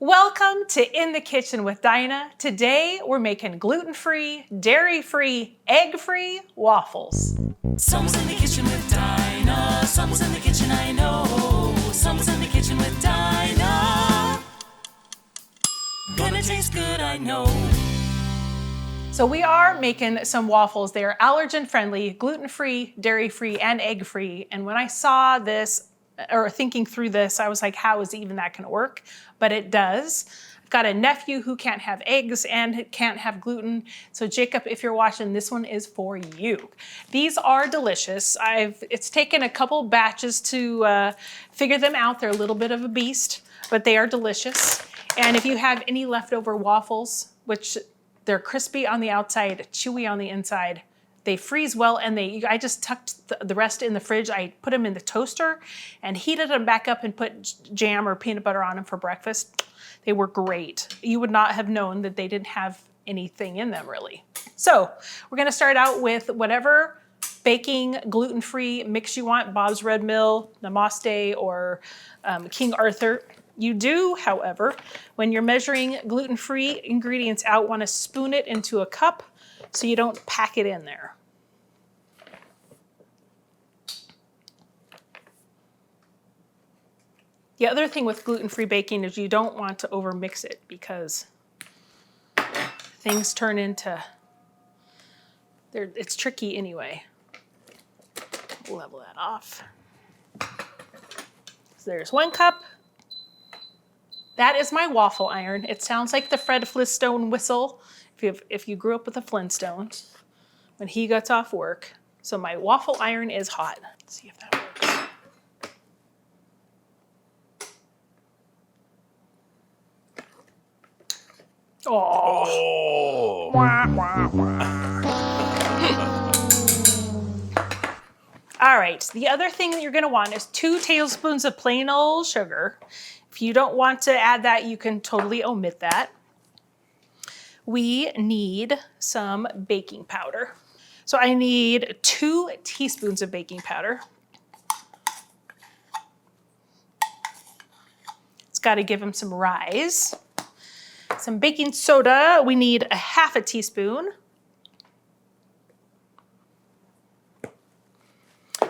Welcome to In the Kitchen with Dinah. Today we're making gluten-free, dairy-free, egg-free waffles. Someone's in the kitchen with Dinah. Someone's in the kitchen, I know. Someone's in the kitchen with Dinah. Gonna taste good, I know. So we are making some waffles. They are allergen-friendly, gluten-free, dairy-free, and egg-free. And when I saw this, or thinking through this, I was like, how is even that gonna work? But it does. I've got a nephew who can't have eggs and can't have gluten. So Jacob, if you're watching, this one is for you. These are delicious. It's taken a couple batches to figure them out. They're a little bit of a beast, but they are delicious. And if you have any leftover waffles, which they're crispy on the outside, chewy on the inside, they freeze well, and I just tucked the rest in the fridge. I put them in the toaster and heated them back up and put jam or peanut butter on them for breakfast. They were great. You would not have known that they didn't have anything in them really. So we're gonna start out with whatever baking gluten-free mix you want, Bob's Red Mill, Namaste, or King Arthur. You do, however, when you're measuring gluten-free ingredients out, want to spoon it into a cup so you don't pack it in there. The other thing with gluten-free baking is you don't want to overmix it because things turn into, it's tricky anyway. Level that off. So there's 1 cup. That is my waffle iron. It sounds like the Fred Flintstone whistle if you grew up with the Flintstones when he gets off work. So my waffle iron is hot. Let's see if that works. Oh. Wah, wah, wah. All right, the other thing that you're gonna want is 2 tablespoons of plain old sugar. If you don't want to add that, you can totally omit that. We need some baking powder. So I need 2 teaspoons of baking powder. It's got to give them some rise. Some baking soda, we need a 1/2 teaspoon.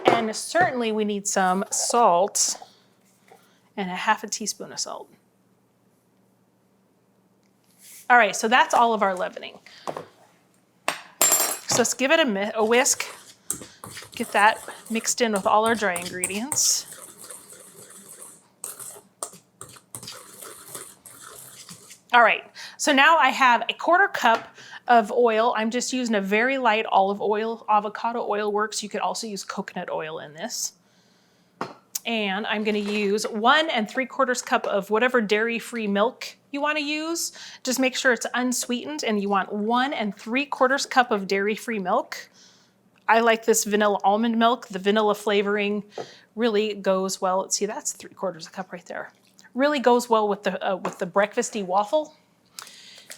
And certainly we need some salt and a 1/2 teaspoon of salt. All right, so that's all of our leavening. So let's give it a whisk. Get that mixed in with all our dry ingredients. All right, so now I have a 1/4 cup of oil. I'm just using a very light olive oil. Avocado oil works. You could also use coconut oil in this. And I'm gonna use 1 3/4 cup of whatever dairy-free milk you wanna use. Just make sure it's unsweetened, and you want 1 3/4 cup of dairy-free milk. I like this vanilla almond milk. The vanilla flavoring really goes well. See, that's 3/4 cup right there. Really goes well with the breakfasty waffle.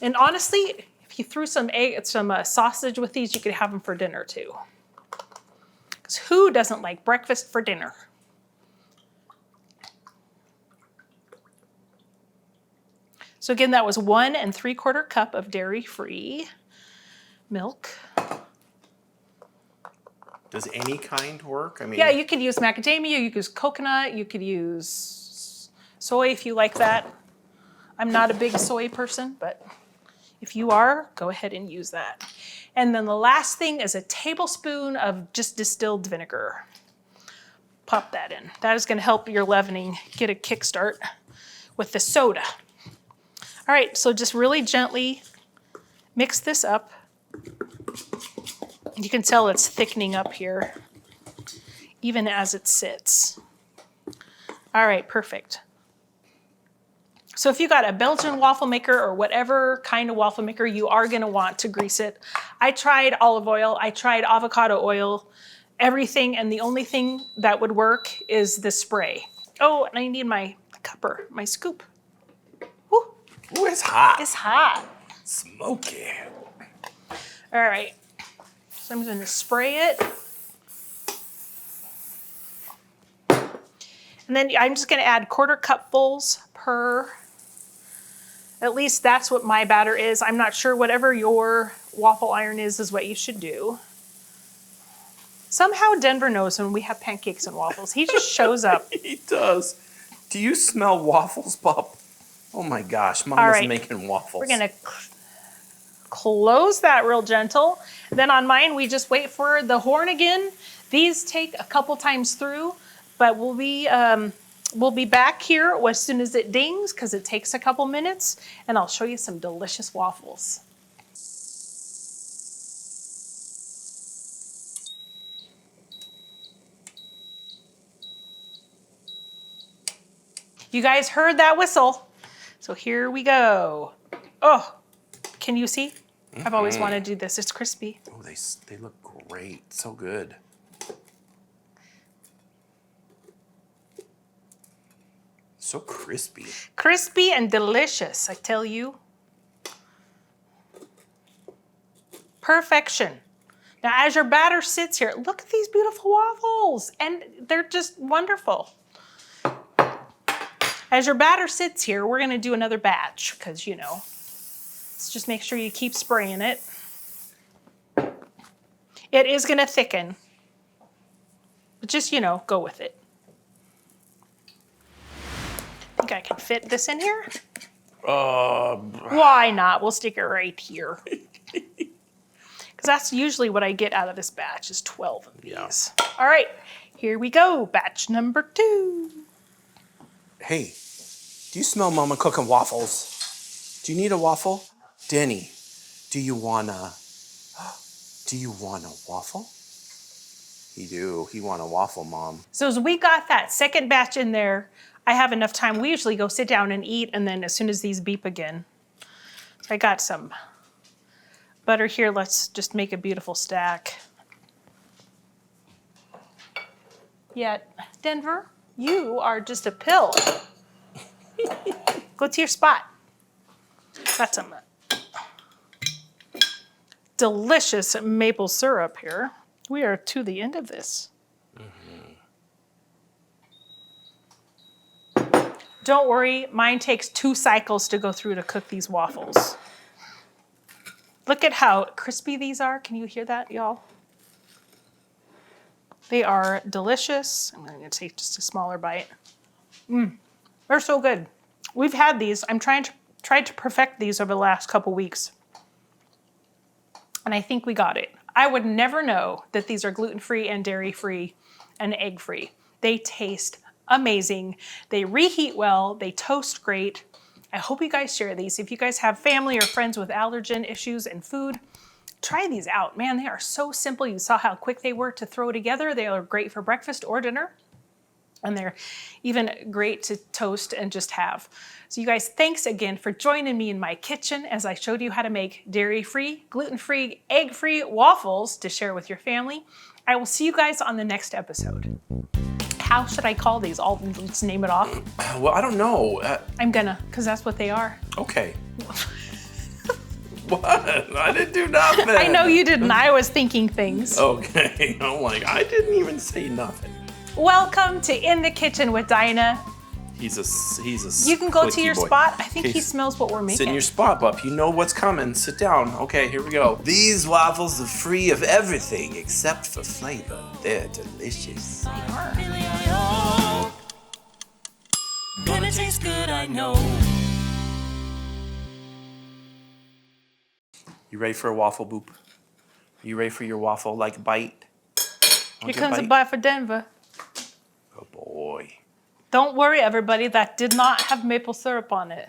And honestly, if you threw some sausage with these, you could have them for dinner too. Because who doesn't like breakfast for dinner? So again, that was 1 3/4 cup of dairy-free milk. Does any kind work? I mean, yeah, you could use macadamia, you could use coconut, you could use soy if you like that. I'm not a big soy person, but if you are, go ahead and use that. And then the last thing is a tablespoon of just distilled vinegar. Pop that in. That is gonna help your leavening get a kickstart with the soda. All right, so just really gently mix this up. You can tell it's thickening up here, even as it sits. All right, perfect. So if you got a Belgian waffle maker or whatever kind of waffle maker, you are gonna want to grease it. I tried olive oil, I tried avocado oil, everything, and the only thing that would work is the spray. Oh, and I need my cupper, my scoop. Woo. ooh, it's hot. It's hot. Smoky. All right, so I'm gonna spray it. And then I'm just gonna add 1/4 cupfuls per At least that's what my batter is. I'm not sure whatever your waffle iron is what you should do. Somehow Denver knows when we have pancakes and waffles. He just shows up. He does. Do you smell waffles, Pop? Oh my gosh, Mom All is right. making waffles. We're gonna close that real gentle. Then on mine, we just wait for the horn again. These take a couple times through, but we'll be back here as soon as it dings because it takes a couple minutes, and I'll show you some delicious waffles. You guys heard that whistle. So here we go. Oh, can you see? I've always wanted to do this. It's crispy. Oh, they look great. So good. So crispy. Crispy and delicious, I tell you. Perfection. Now, as your batter sits here, look at these beautiful waffles, and they're just wonderful. As your batter sits here, we're gonna do another batch, because, you know, let's just make sure you keep spraying it. It is gonna thicken, but just, you know, go with it. I think I can fit this in here. Why not? We'll stick it right here. Because that's usually what I get out of this batch is 12 of these. Yeah. All right, here we go. Batch number 2. Hey, do you smell Mama cooking waffles? Do you need a waffle? Denny, do you want a waffle? He want a waffle, Mom. So as we got that second batch in there, I have enough time. We usually go sit down and eat, and then as soon as these beep again. So I got some butter here. Let's just make a beautiful stack. Yet, Denver, you are just a pill. Go to your spot. Got some delicious maple syrup here. We are to the end of this. Don't worry, mine takes 2 cycles to go through to cook these waffles. Look at how crispy these are. Can you hear that, y'all? They are delicious. I'm going to take just a smaller bite. They're so good. We've had these. I'm tried to perfect these over the last couple weeks. And I think we got it. I would never know that these are gluten-free and dairy-free and egg-free. They taste amazing. They reheat well. They toast great. I hope you guys share these. If you guys have family or friends with allergen issues and food, try these out. Man, they are so simple. You saw how quick they were to throw together. They are great for breakfast or dinner. And they're even great to toast and just have. So you guys, thanks again for joining me in my kitchen as I showed you how to make dairy-free, gluten-free, egg-free waffles to share with your family. I will see you guys on the next episode. How should I call these? Let's name it off. Well, I don't know. I'm gonna, because that's what they are. Okay. What? I didn't do nothing. I know you didn't. I was thinking things. Okay. I'm like, I didn't even say nothing. Welcome to In the Kitchen with Dinah. He's a You can go to clicky your boy. spot. I think Okay, he smells what we're making. Sit in your spot, Bup. You know what's coming. Sit down. Okay, here we go. These waffles are free of everything except for flavor. They're delicious. Gonna taste good, I know. You ready for a waffle, Boop? You ready for your waffle like bite? Here comes a bite for Denver. Oh boy. Don't worry, everybody. That did not have maple syrup on it.